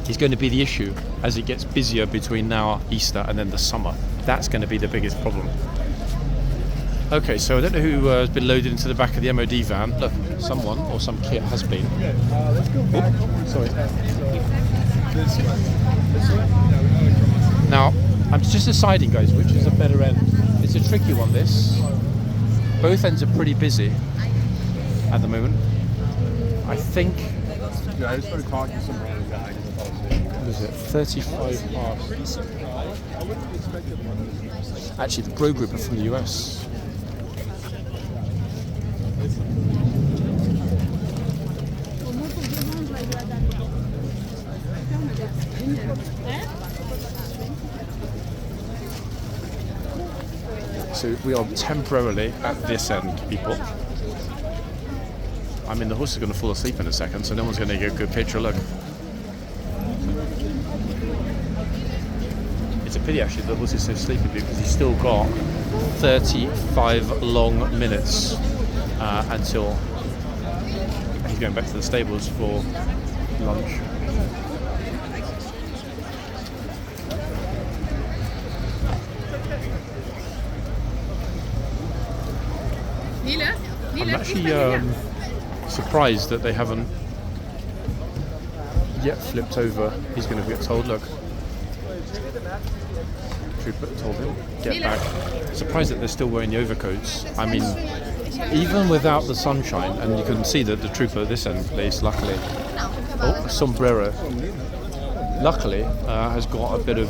is going to be the issue as it gets busier between now, Easter, and then the summer. That's going to be the biggest problem. Okay, so I don't know who has been loaded into the back of the MOD van. Look, someone or some kit has been. Sorry. Now, I'm just deciding, guys, which is a better end. It's a tricky one, this. Both ends are pretty busy at the moment. I think... Yeah, I just started talking to some random guy. What is it? 35 past. Actually, the Bro Group are from the US. So we are temporarily at this end, people. I mean, the horse is going to fall asleep in a second, so no one's going to get a good picture. Look. It's a pity, actually, the horse is so sleepy because he's still got 35 long minutes until he's going back to the stables for lunch. I'm actually surprised that they haven't yet flipped over. He's going to get told, look. Trooper told him, get back. Surprised that they're still wearing the overcoats. I mean, even without the sunshine, and you can see that the trooper at this end place, luckily, sombrero, luckily has got a bit of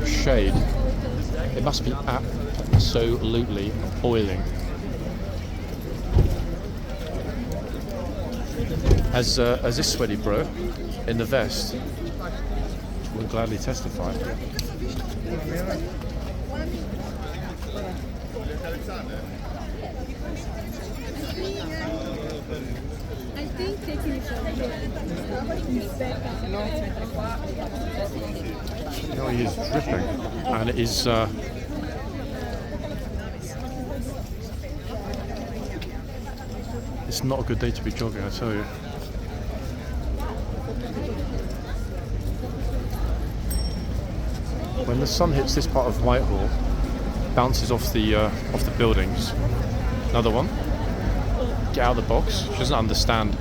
shade. It must be absolutely boiling. As this sweaty bro in the vest gladly testify. I think taking it You know, he is dripping, and it is. It's not a good day to be jogging, I tell you. When the sun hits this part of Whitehall, bounces off the buildings. Another one. Get out of the box. She doesn't understand.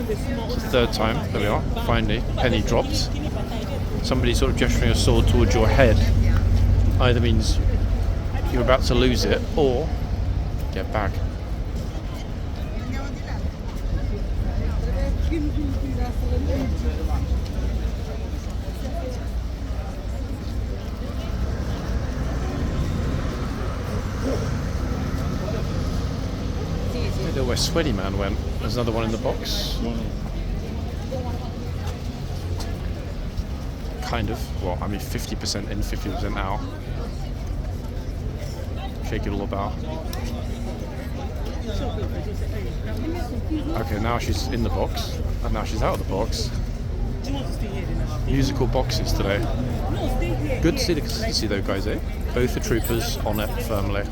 It's the third time. There we are. Finally, penny dropped. Somebody sort of gesturing a sword towards your head either means you're about to lose it or get back. I don't know where Sweaty Man went. There's another one in the box. Kind of. Well, I mean 50% in, 50% out. Shake it all about. Okay, now she's in the box. And now she's out of the box. Musical boxes today. Good to see the consistency though, guys, eh? Both the troopers on it firmly.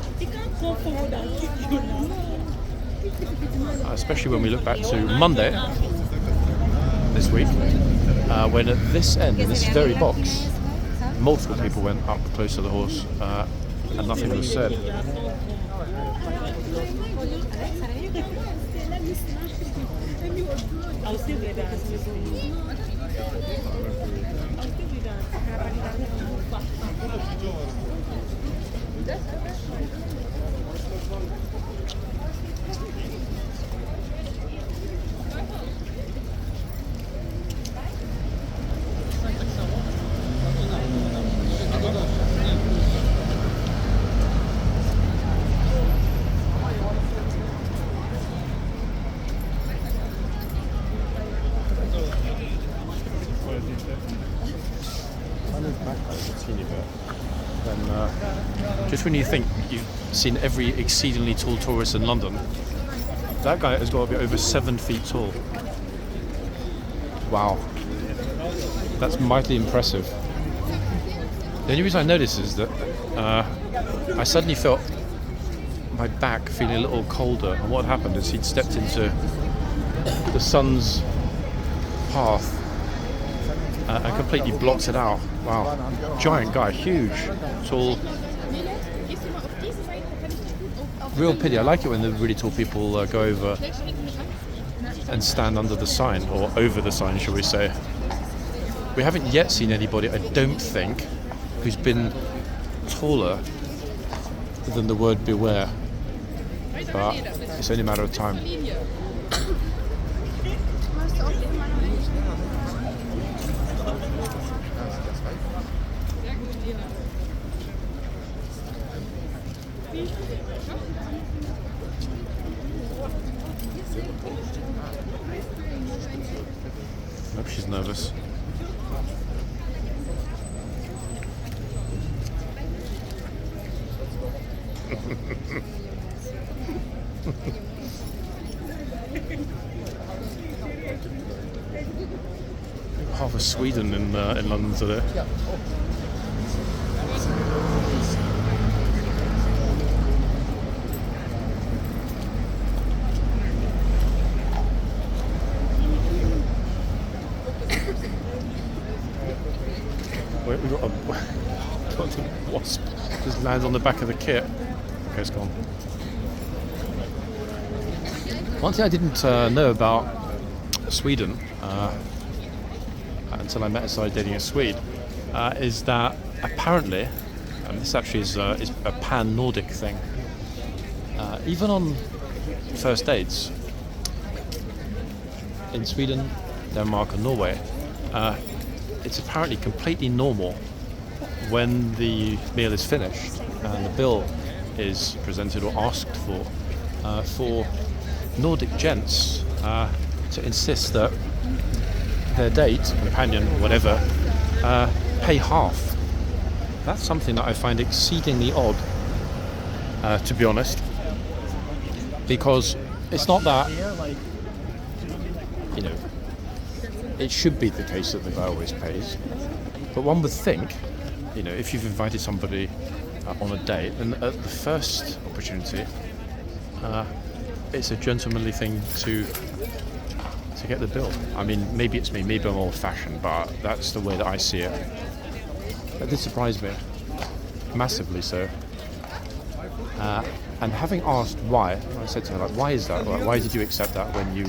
Especially when we look back to Monday this week, when at this end, in this very box, multiple people went up close to the horse and nothing was said. Just when you think you've seen every exceedingly tall tourist in London, that guy has got to be over 7 feet tall. Wow. That's mightily impressive. The only reason I noticed is that I suddenly felt my back feeling a little colder, and what happened is he'd stepped into the sun's path and completely blocked it out. Wow. Giant guy, huge, tall. Real pity. I like it when the really tall people go over and stand under the sign, or over the sign, shall we say. We haven't yet seen anybody, I don't think, who's been taller than the word beware. But it's only a matter of time. Hope she's nervous. Half of Sweden in London today. Wait, we got a wasp just lands on the back of the kit. Okay, it's gone. One thing I didn't know about Sweden until I met and started dating a Swede is that apparently, and this actually is a pan-Nordic thing, even on first dates in Sweden, Denmark and Norway, it's apparently completely normal when the meal is finished and the bill is presented or asked for Nordic gents to insist that their date, companion, whatever, pay half. That's something that I find exceedingly odd, to be honest. Because it's not that, you know, it should be the case that the guy always pays. But one would think, you know, if you've invited somebody on a date, then at the first opportunity, it's a gentlemanly thing to get the bill. I mean, maybe it's me, maybe I'm old-fashioned, but that's the way that I see it. That did surprise me, massively so. And having asked why, I said to her, like, why is that? Like, why did you accept that when you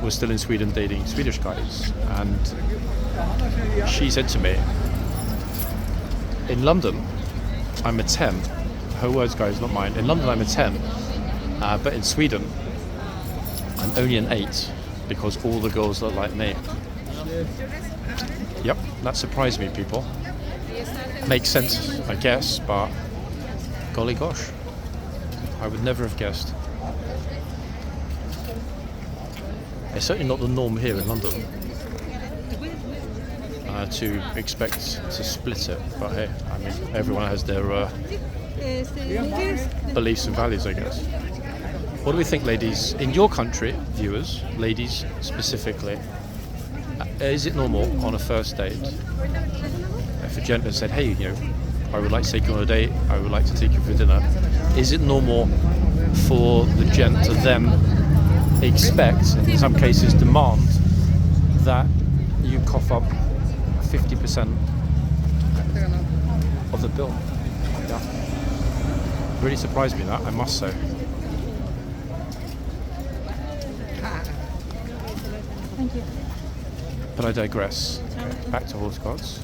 were still in Sweden dating Swedish guys? And she said to me, in London, I'm a 10. Her words, guys, not mine. In London, I'm a 10. But in Sweden, I'm only an 8 because all the girls look like me. Yep, that surprised me, people. Makes sense, I guess, but golly gosh, I would never have guessed. It's certainly not the norm here in London to expect to split it, but hey, I mean, everyone has their beliefs and values, I guess. What do we think, ladies? In your country, viewers, ladies specifically, is it normal on a first date if a gentleman said, hey, you know, I would like to take you on a date, I would like to take you for dinner, is it normal for the gent to then expect, in some cases demand, that you cough up 50% of the bill? Yeah. Really surprised me, that, I must say. Thank you. But I digress. Back to horseguards.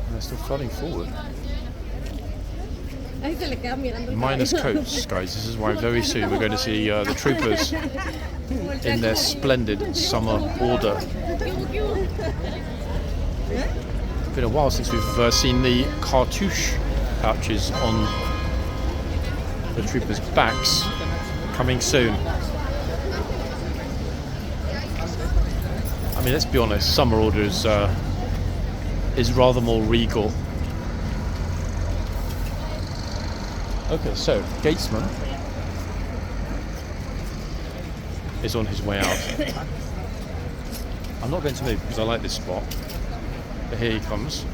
They're still flooding forward. Minus coats, guys. This is why very soon we're going to see the troopers in their splendid summer order. It's been a while since we've seen the cartouche pouches on the troopers' backs. Coming soon. I mean, let's be honest, summer order is rather more regal. Okay, so Gatesman is on his way out. I'm not going to move because I like this spot, but here he comes.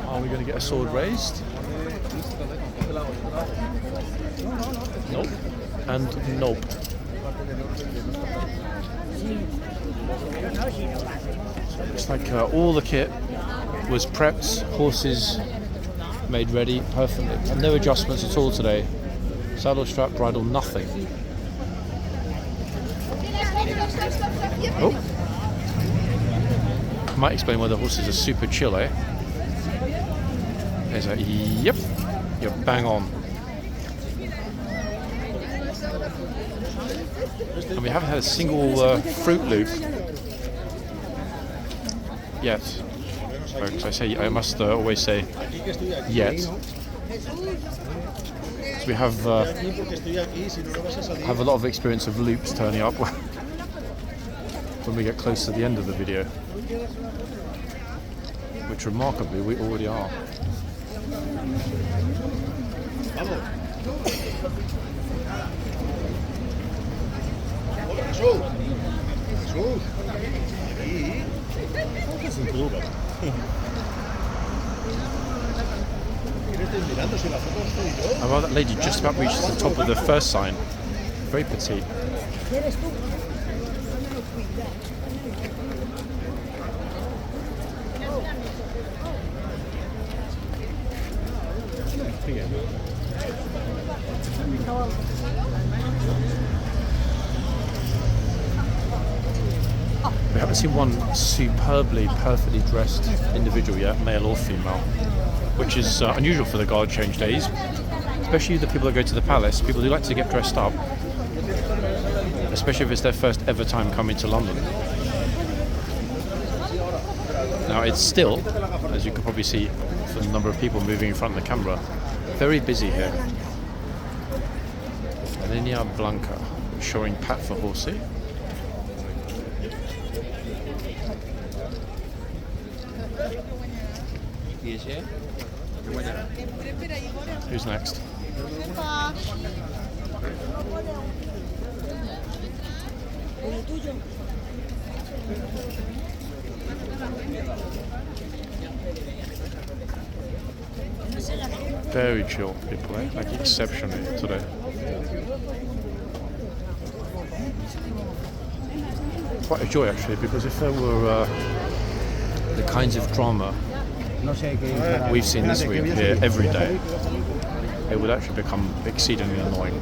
Are we going to get a sword raised? Nope. And nope. Looks like all the kit was prepped, horses made ready perfectly, and no adjustments at all today. Saddle, strap, bridle, nothing. Oh, might explain why the horses are super chill, eh? There's a yep, you're bang on. And we haven't had a single Fruit Loop yet, folks. I must always say yet. So we have a lot of experience of loops turning up when we get close to the end of the video, which remarkably we already are. And while that lady just about reaches the top of the first sign, very petite. We haven't seen one superbly, perfectly dressed individual yet, male or female, which is unusual for the guard change days. especially the people that go to the palace, people who like to get dressed up, especially if it's their first ever time coming to London. Now it's still, as you can probably see from the number of people moving in front of the camera, very busy here. Linea Blanca, showing Pat for Horsey. Who's next? Very chill people, eh? Like exceptionally today. Quite a joy actually, because if there were the kinds of drama we've seen this week here every day, it would actually become exceedingly annoying.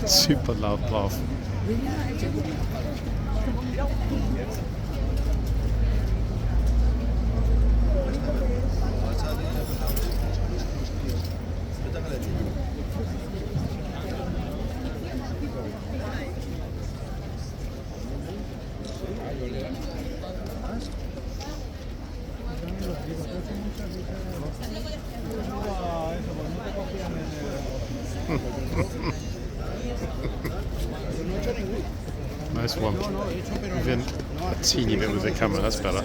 Super loud laugh. Nice one. Even a teeny bit with the camera, that's better.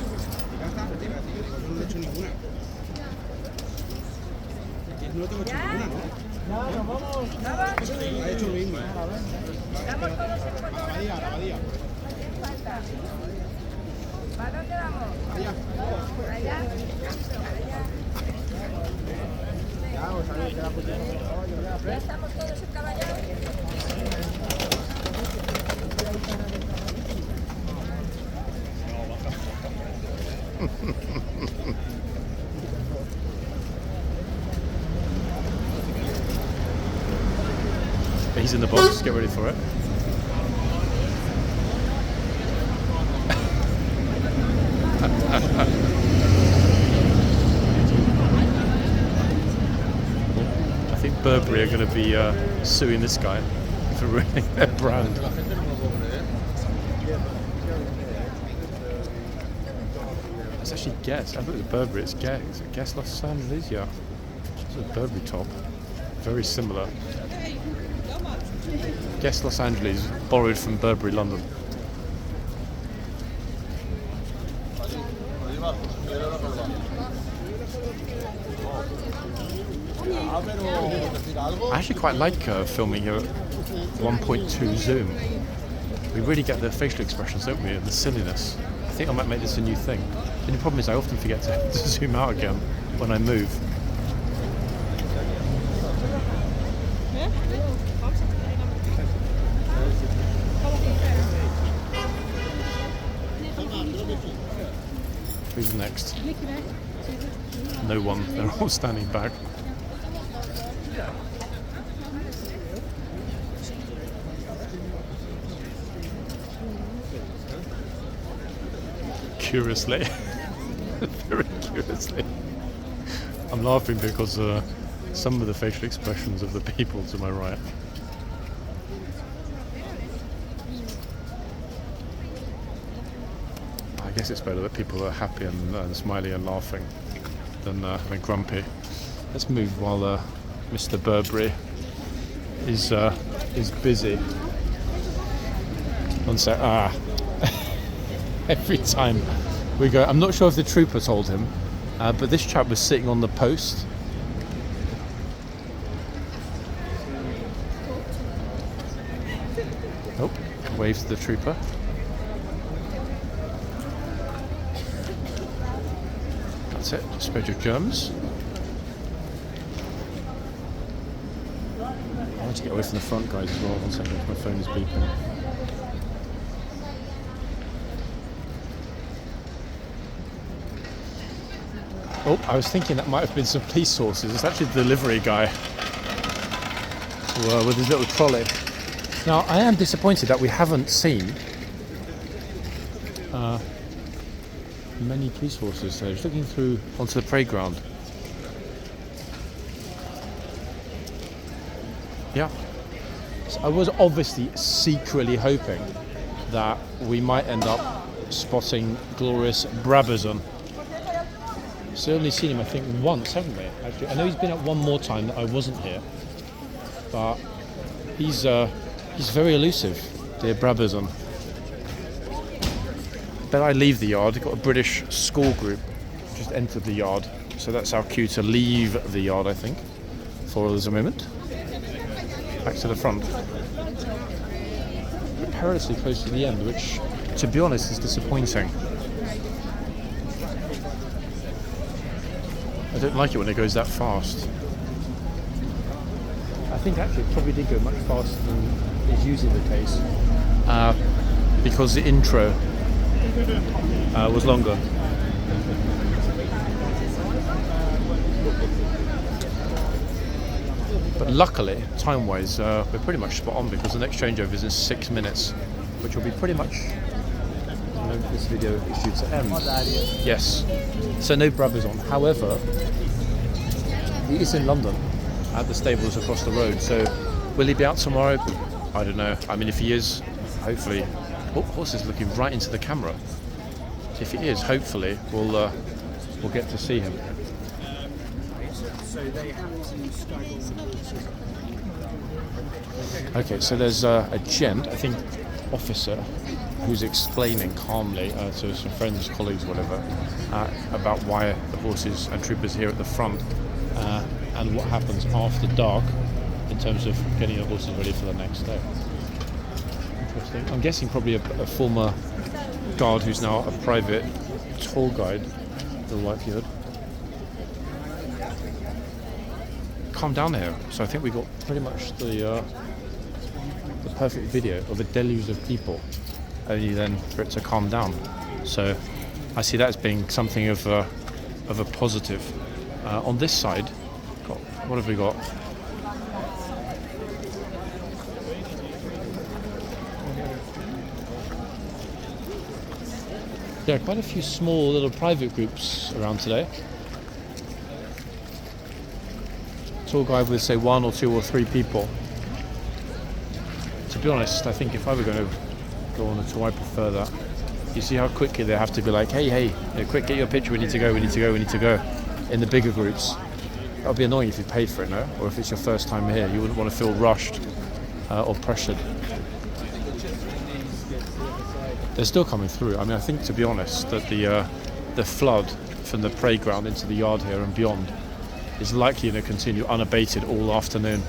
He's in the box, get ready for it. I think Burberry are going to be suing this guy for ruining their brand. It's actually Guess. I thought it was Burberry, it's Guess. Is it Guess Los Angeles? Yeah. It's a Burberry top. Very similar. Guess Los Angeles, borrowed from Burberry London. I actually quite like filming here at 1.2 zoom. We really get the facial expressions, don't we, and the silliness. I think I might make this a new thing. The only problem is I often forget to zoom out again when I move. Who's next? No one. They're all standing back. Curiously. Very curiously. I'm laughing because some of the facial expressions of the people to my right. I guess it's better that people are happy and smiley and laughing than grumpy. Let's move while Mr. Burberry is busy. One sec. Every time we go, I'm not sure if the trooper told him, but this chap was sitting on the post. Oh, waves to the trooper. That's it, just spread your germs. I want to get away from the front guys as well. One second, my phone is beeping. Oh, I was thinking that might have been some police horses. It's actually the delivery guy with his little trolley. Now, I am disappointed that we haven't seen many police horses. So just looking through onto the parade ground. Yeah. So I was obviously secretly hoping that we might end up spotting glorious Brabazon. So only seen him, I think, once, haven't we? Actually, I know he's been up one more time that I wasn't here, but he's very elusive, dear Brabazon. Then I leave the yard. Got a British school group just entered the yard, so that's our cue to leave the yard. I think for us a moment. Back to the front. We're perilously close to the end, which, to be honest, is disappointing. I don't like it when it goes that fast. I think actually it probably did go much faster than is usually the case, because the intro was longer. But luckily, time-wise, we're pretty much spot on because the next changeover is in 6 minutes, which will be pretty much when this video is due to end. Yes. So no Brabazon. However, he is in London at the stables across the road. So will he be out tomorrow? I don't know. I mean, if he is, hopefully. Oh, horse is looking right into the camera. So if he is, hopefully we'll get to see him. Okay, so there's a gent, I think, officer, who's explaining calmly to some friends, colleagues, whatever, about why the horses and troopers are here at the front and what happens after dark in terms of getting the horses ready for the next day. Interesting. I'm guessing probably a former guard who's now a private tour guide, the likelihood. Calm down here. So I think we got pretty much the perfect video of a deluge of people, only then for it to calm down. So I see that as being something of a positive. On this side, what have we got? There are quite a few small little private groups around today. Tour guide with, say, 1 or 2 or 3 people. To be honest, I think if I were going to go on a tour, I prefer that. You see how quickly they have to be like, hey, quick, get your picture, we need to go, in the bigger groups. That would be annoying if you paid for it, no? Or if it's your first time here, you wouldn't want to feel rushed or pressured. They're still coming through. I mean, I think, to be honest, that the flood from the parade ground into the yard here and beyond is likely to continue unabated all afternoon.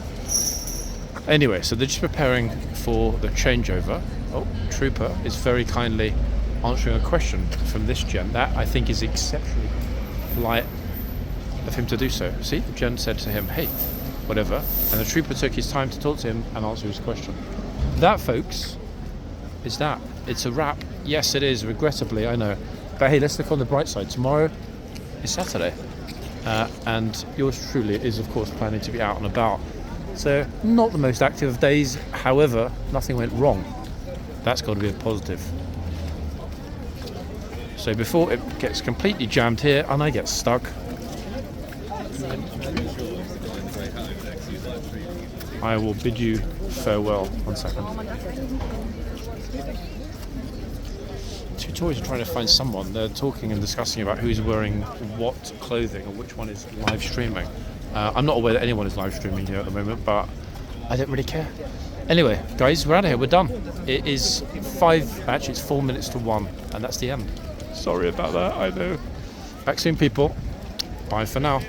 Anyway, so they're just preparing for the changeover. Oh, Trooper is very kindly answering a question from this gent. That, I think, is exceptionally polite of him to do so. See, the gent said to him, hey, whatever, and the Trooper took his time to talk to him and answer his question. That, folks, is that. It's a wrap. Yes, it is, regrettably, I know. But hey, let's look on the bright side. Tomorrow is Saturday. And yours truly is, of course, planning to be out and about. So, not the most active of days. However, nothing went wrong. That's got to be a positive. So before it gets completely jammed here and I get stuck, I will bid you farewell. 1 second. Two toys are trying to find someone. They're talking and discussing about who's wearing what clothing or which one is live streaming. I'm not aware that anyone is live streaming here at the moment, but I don't really care. Anyway, guys, we're out of here. We're done. It is 4 minutes to 1, and that's the end. Sorry about that, I know. Back soon, people. Bye for now.